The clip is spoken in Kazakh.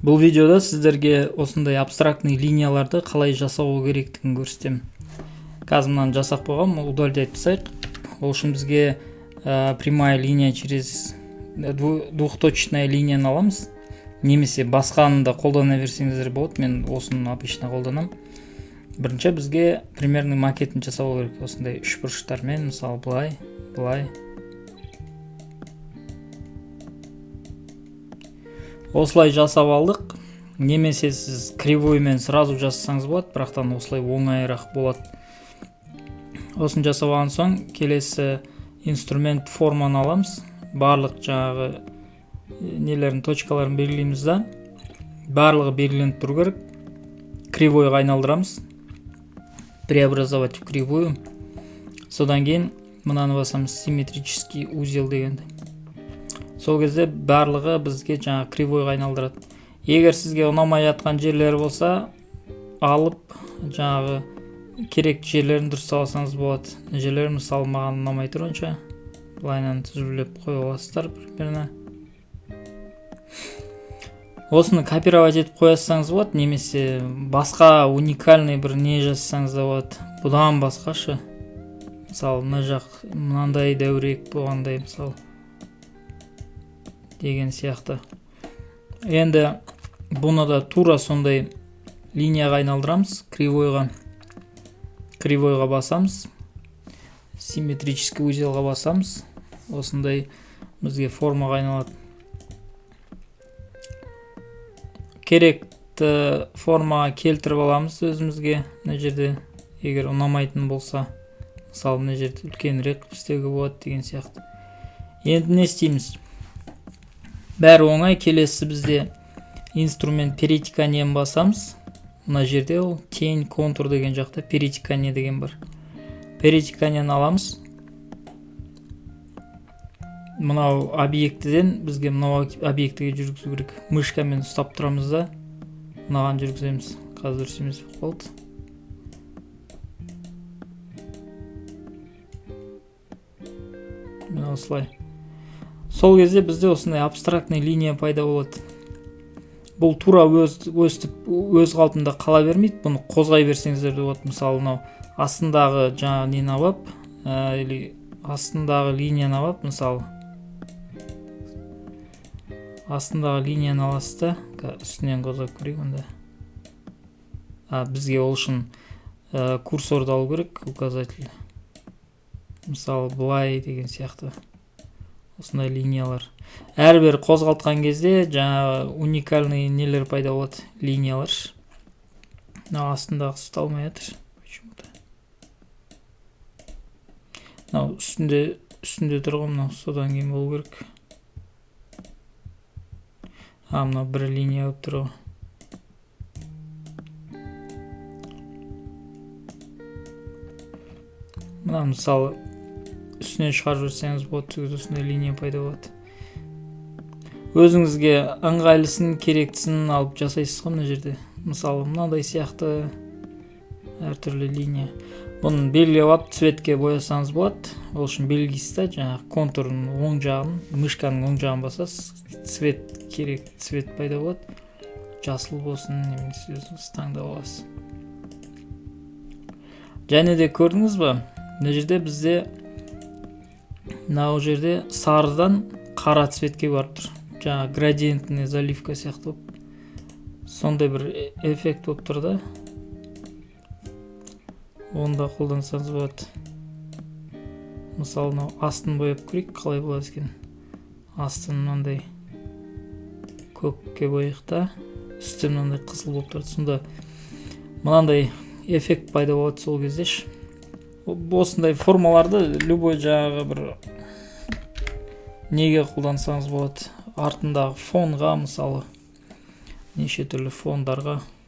Бұл видеода сіздерге осындай абстрактный линияларды қалай жасау керектігін көрсетемін. Қазір мынаны жасап қойғам, удалить етіп тастайық. Ол үшін бізге прямая линия через двухточечная линияны аламыз. Немесе басқаны да қолдана берсеңіздер болады. Мен осыны обычно қолданам. Бірінші бізге примерный макетін жасау керек. Осындай үш бұрыштармен, мысалы былай. Осылай жасап алдық. Немесе сіз кривоймен сразу жасасаңыз болады, бірақтан осылай оңайырақ болады. Осын жасап алған соң, келесі инструмент форманы аламыз. Барлық жаңағы нелерін, точкаларын белгілейміз да. Барлығы белгіленіп тұру керек. Кривойға айналдырамыз. Преобразовать в кривую. Содан кейін мынаны басамыз, симметрический узел дегенді. Сол кезде барлығы бізге жаңа кривойға айналдырады. Егер сізге ұнамай жатқан жерлері болса, алып жаңағы керекті жерлерін дұрыс алсаңыз болады. Жерлер мысалы маған ұнамай тұр онша. Былайынан түзулеп қоя аласыздар примерно. Осыны копировать етіп қоясаңыз болады, немесе басқа уникальный бір не жазсаңыз да болады. Бұдан басқашы. Мысалы мына жақ мынандай дәурек болғандай мысалы. Деген сияқты. Енді бұны да тура сондай линияға айналдырамыз, кривойға. Кривойға басамыз. Симметрический узелға басамыз. Осындай бізге формаға айналады. Керекті формаға келтіріп аламыз өзімізге. Мына жерде егер ұнамайтын болса, мысалы мына жерде үлкенірек істеуге болады деген сияқты. Енді не істейміз? Бәрі оңай. Келесі бізде инструмент перетеканиені басамыз. Мына жерде ол тень, контур деген жақта перетекание деген бар. Перетеканиені аламыз. Мынау объектіден бізге мынау объектіге жүргізу керек. Мышкамен ұстап тұрамыз да мынаған жүргіземіз. Қазір дұрыс емес болып қалды. Мына осылай. Сол кезде бізде осындай абстрактный линия пайда болады. Бұл тура өз қалпында қала бермейді. Бұны қозғай берсеңіздер де болады. Мысалы, мынау астындағы жаңа нені алып, или астындағы линияны алып, мысалы. Астындағы линияны аласыз да, үстінен қозғап көрейік онда. Бізге ол үшін курсорды алу керек, указатель. Мысалы, былай деген сияқты. Осындай линиялар. Әрбір қозғалтқан кезде жаңа уникальный нелер пайда болады, линиялар. Мынау астындағы ұсталмай жатыр. Мынау үстінде тұрған, мынау содан кейін болу керек. Мынау бір линия болып тұр ғой. Мына мысалы үстінен шығарып жүрсеңіз болады, осындай линия пайда болады. Өзіңізге ыңғайлысын, керектісін алып жасайсыз ғой мына жерде. Мысалы, мынандай сияқты әртүрлі линия. Бұны белгілеп алып цветке боясаңыз болады. Ол үшін белгісіз да, жаңағы контурын оң жағын, мышканың оң жағын басасыз, цвет керек, цвет пайда болады. Жасыл болсын, немесе өзіңіз таңдап аласыз. Және де көрдіңіз ба? Мына жерде бізде мынау жерде сарыдан қара цветке барып тұр. Жаңа градиентный заливка сияқты болып. Сондай бір эффект болып тұр да. Оны да қолдансаңыз болады. Мысалы, мынау астын бояп көрейік, қалай болады екен. Астын мынандай көкке бояйық та, үсті мынандай қызыл болып тұрады. Сонда мынандай эффект пайда болады сол кездеш. Осындай формаларды любой жаңағы бір неге қолдансаңыз болады. Артындағы фонға, мысалы, неше түрлі фондарға